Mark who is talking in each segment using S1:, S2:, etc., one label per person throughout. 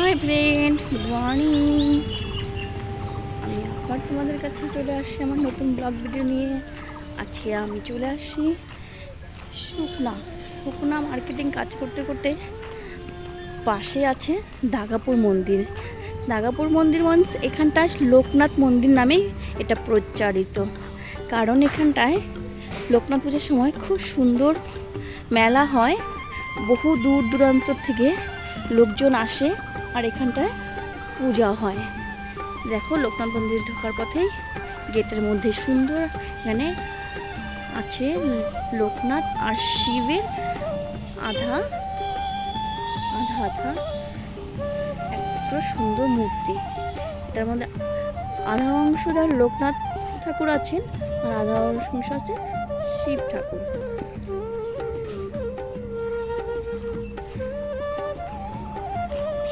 S1: Hi friend, good morning. আমি আবার তোমাদের কাছে চলে আসছি আমার নতুন ব্লগ ভিডিও নিয়ে। আজকে আমি চলে আসছি শুকনা মার্কেটিং কাজ করতে করতে। পাশে আছে দাগাপুর মন্দির। দাগাপুর মন্দির মঞ্চ এখানটায় লোকনাথ মন্দির নামেই এটা প্রচারিত, কারণ এখানটায় লোকনাথ পুজোর সময় খুব সুন্দর মেলা হয়। বহু দূর দূরান্ত থেকে লোকজন আসে আর এখানটায় পূজা হয়। দেখো, লোকনাথ মন্দির ঢোকার পথেই গেটের মধ্যে সুন্দর এখানে আছে লোকনাথ আর শিবের আধা একটা সুন্দর মূর্তি। এটার মধ্যে আধা অংশ লোকনাথ ঠাকুর আছেন আর আধা অংশ আছে শিব ঠাকুর।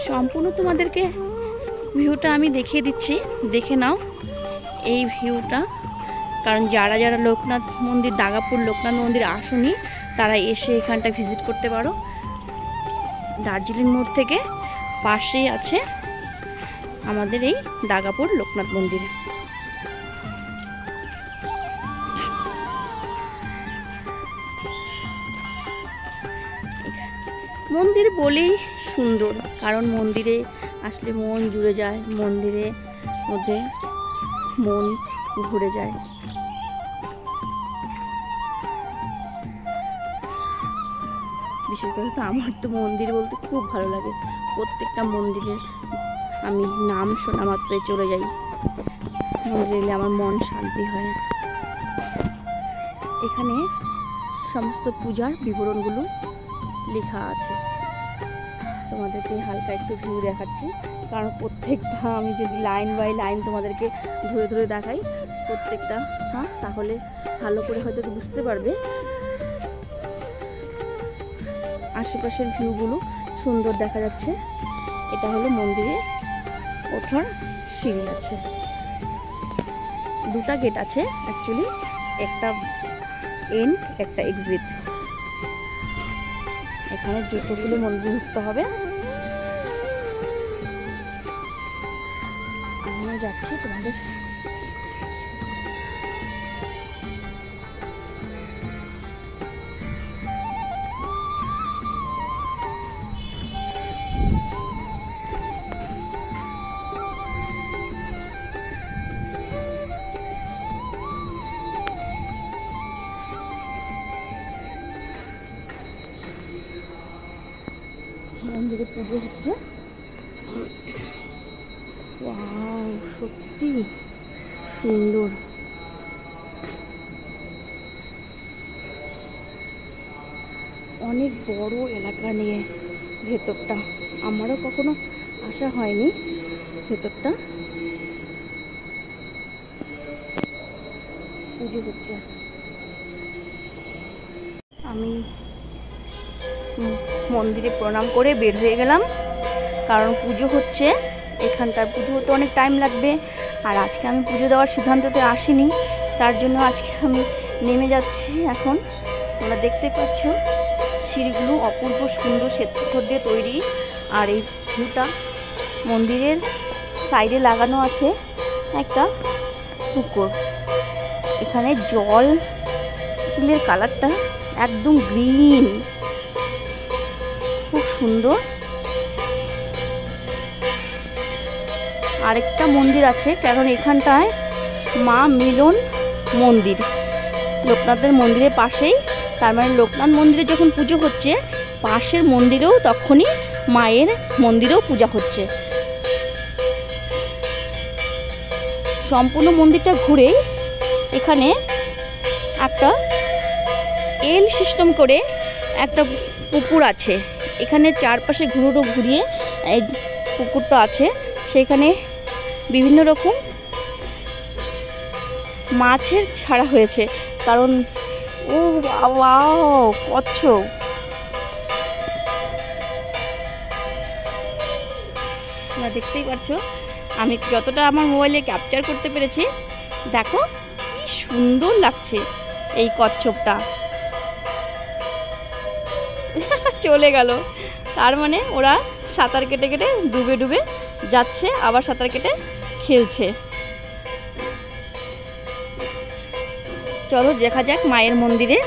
S1: সম্পূর্ণ তোমাদেরকে ভিউটা আমি দেখিয়ে দিচ্ছি, দেখে নাও এই ভিউটা। কারণ যারা যারা লোকনাথ মন্দির, দাগাপুর লোকনাথ মন্দির আসুনি, তারা এসে এখানটা ভিজিট করতে পারো। দার্জিলিং মোড় থেকে পাশেই আছে আমাদের এই দাগাপুর লোকনাথ মন্দির। মন্দির বলেই সুন্দর, কারণ মন্দিরে আসলে মন জুড়ে যায়, মন্দিরের মধ্যে মন ঘুরে যায়। বিশেষ করে তো আমার তো মন্দির বলতে খুব ভালো লাগে। প্রত্যেকটা মন্দিরে আমি নাম শোনা মাত্রই চলে যাই। মন্দিরে এলে আমার মন শান্তি হয়। এখানে সমস্ত পূজার বিবরণগুলো লেখা আছে। তোমাদেরকে হালকা একটু ভিউ দেখাচ্ছি, কারণ প্রত্যেকটা আমি যদি লাইন বাই লাইন তোমাদেরকে ধরে ধরে দেখাই প্রত্যেকটা, তাহলে ভালো করে হয়তো বুঝতে পারবে। আশেপাশের ভিউগুলো সুন্দর দেখা যাচ্ছে। এটা হলো মন্দিরে ওঠার সিঁড়ি আছে। দুটা গেট আছে অ্যাকচুয়ালি, একটা এন্ড একটা এক্সিট। এখানে জুতোগুলো মন্দিরে ঢুকতে হবে। আমিও যাচ্ছি তোমাদের মন্দিরে পুজো হচ্ছে। ওয়াও, সত্যি সুন্দর। অনেক বড় এলাকা নিয়ে ভেতরটা, আমারও কখনো আসা হয়নি ভেতরটা। পুজো হচ্ছে। আমি মন্দিরে প্রণাম করে বের হয়ে গেলাম, কারণ পুজো হচ্ছে। এখানটার পুজো হতে অনেক টাইম লাগবে, আর আজকে আমি পুজো দেওয়ার সিদ্ধান্ততে আসিনি, তার জন্য আজকে আমি নেমে যাচ্ছি। এখন তোমরা দেখতে পাচ্ছ সিঁড়িগুলো অপূর্ব সুন্দর শ্বেতপাথর দিয়ে তৈরি। আর এই ভিউটা, মন্দিরের সাইডে লাগানো আছে একটা পুকুর। এখানে জলের কালারটা একদম গ্রিন, খুব সুন্দর। আরেকটা মন্দির আছে, কারণ এখানটায় মা মিলন মন্দির লোকনাথের মন্দিরের পাশেই। তার মানে লোকনাথ মন্দিরে যখন পুজো হচ্ছে, পাশের মন্দিরেও তখনই মায়ের মন্দিরেও পূজা হচ্ছে। সম্পূর্ণ মন্দিরটা ঘুরে এখানে একটা এল সিস্টেম করে একটা পুকুর আছে। এখানে চারপাশে ঘুরিয়ে এই পুকুরটা আছে। সেখানে বিভিন্ন রকম মাছের ছাড়া হয়েছে, কারণ ও কচ্ছপ। তোমরা দেখতেই পাচ্ছ, আমি যতটা আমার মোবাইলে ক্যাপচার করতে পেরেছি। দেখো কি সুন্দর লাগছে এই কচ্ছপটা। চলে গেল। তার মানে ওরা সাঁতার কেটে কেটে ডুবে ডুবে যাচ্ছে, আবার সাঁতার কেটে খেলছে। চলো দেখা যাক মায়ের মন্দিরে।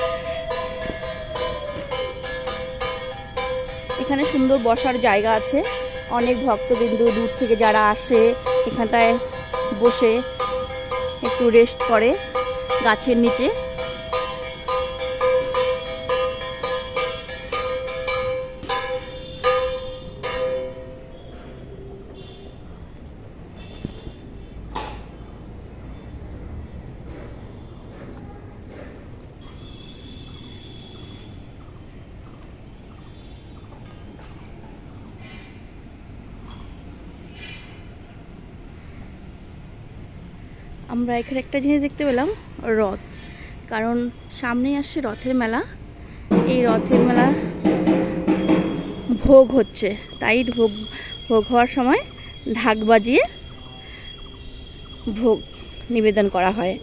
S1: এখানে সুন্দর বসার জায়গা আছে, অনেক ভক্তবিন্দু দূর থেকে যারা আসে এখানটায় বসে একটু রেস্ট করে গাছের নিচে। আমরা এখানে একটা জিনিস দেখতে পেলাম, রথ। কারণ সামনেই আসছে রথের মেলা, এই রথের মেলা ভোগ হচ্ছে, তাই ভোগ হওয়ার সময় ঢাক বাজিয়ে ভোগ নিবেদন করা হয়।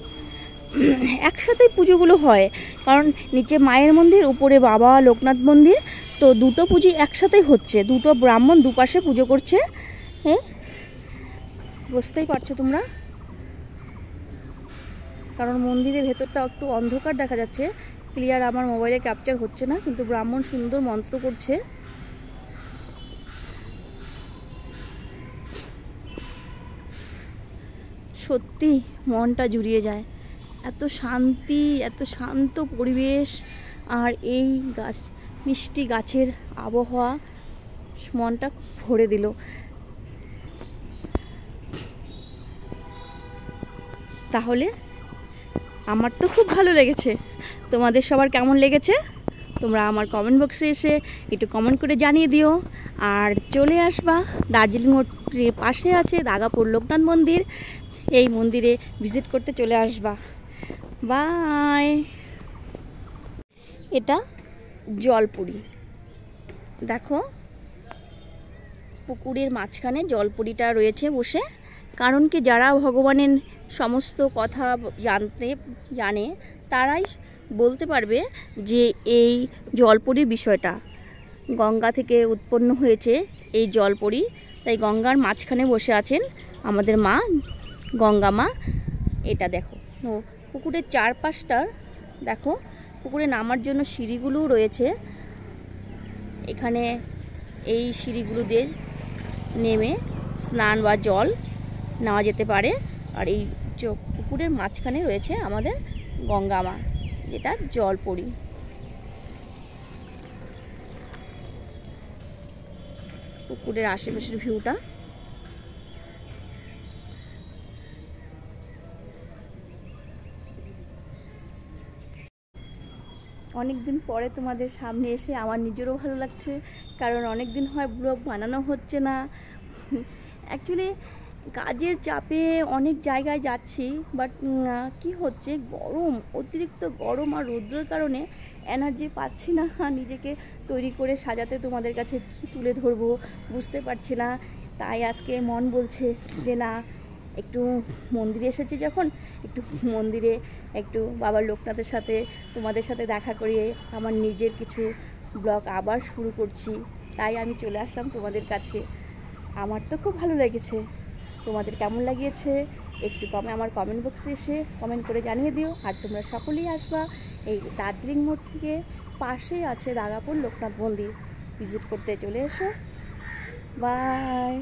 S1: একসাথেই পুজোগুলো হয়, কারণ নিচে মায়ের মন্দির, উপরে বাবা লোকনাথ মন্দির, তো দুটো পুজো একসাথেই হচ্ছে, দুটো ব্রাহ্মণ দুপাশে পুজো করছে। হ্যাঁ, বুঝতেই পারছো তোমরা, কারণ মন্দিরের ভেতরটা একটু অন্ধকার দেখা যাচ্ছে, ক্লিয়ার আমার মোবাইলে ক্যাপচার হচ্ছে না, কিন্তু ব্রাহ্মণ সুন্দর মন্ত্র করছে। সত্যি মনটা জুড়িয়ে যায়, এত শান্তি, এত শান্ত পরিবেশ, আর এই গাছ, মিষ্টি গাছের আবহাওয়া মনটা ভরে দিল। তাহলে আমার তো খুব ভালো লেগেছে, তোমাদের সবার কেমন লেগেছে তোমরা আমার কমেন্ট বক্সে এসে একটু কমেন্ট করে জানিয়ে দিও। আর চলে আসবা, দার্জিলিং মোড়ের পাশে আছে দাগাপুর লোকনাথ মন্দির, এই মন্দিরে ভিজিট করতে চলে আসবা। বাই। এটা জলপুরি, দেখো পুকুরের মাঝখানে জলপুরিটা রয়েছে বসে। কারণ কি, যারা ভগবানের সমস্ত কথা জানে তারাই বলতে পারবে যে এই জলপুরির বিষয়টা। গঙ্গা থেকে উৎপন্ন হয়েছে এই জলপুরি, তাই গঙ্গার মাঝখানে বসে আছেন আমাদের মা, গঙ্গা মা। এটা দেখো পুকুরের চারপাশটা দেখো, পুকুরে নামার জন্য সিঁড়িগুলোও রয়েছে, এখানে এই সিঁড়িগুলো দিয়ে নেমে স্নান বা জল নেওয়া যেতে পারে। আর এই পুকুরের মাঝখানে রয়েছে আমাদের গঙ্গা মা, যেটা জলপুরি। পুকুরের আশেপাশের ভিউটা অনেক দিন পরে তোমাদের সামনে এসে আমার নিজেরও ভালো লাগছে, কারণ অনেক দিন হয় ব্লগ বানানো হচ্ছে না। অ্যাকচুয়ালি কাজের চাপে অনেক জায়গায় যাচ্ছি, বাট কি হচ্ছে, গরম, অতিরিক্ত গরম আর রৌদ্রের কারণে এনার্জি পাচ্ছি না নিজেকে তৈরি করে সাজাতে, তোমাদের কাছে কি তুলে ধরবো বুঝতে পারছি না। তাই আজকে মন বলছে যে না, একটু মন্দিরে এসেছি যখন, একটু মন্দিরে একটু বাবার লোকনাথের সাথে তোমাদের সাথে দেখা করিয়ে আমার নিজের কিছু ব্লগ আবার শুরু করছি। তাই আমি চলে আসলাম তোমাদের কাছে। আমার তো খুব ভালো লেগেছে, তোমাদের কেমন লাগিয়েছে একটু আমার কমেন্ট বক্সে এসে কমেন্ট করে জানিয়ে দিও। আর তোমরা সকলেই আসবা, এই দার্জিলিং মোড় থেকে পাশেই আছে দাগাপুর লোকনাথ মন্দির, ভিজিট করতে চলে এসো। বাই।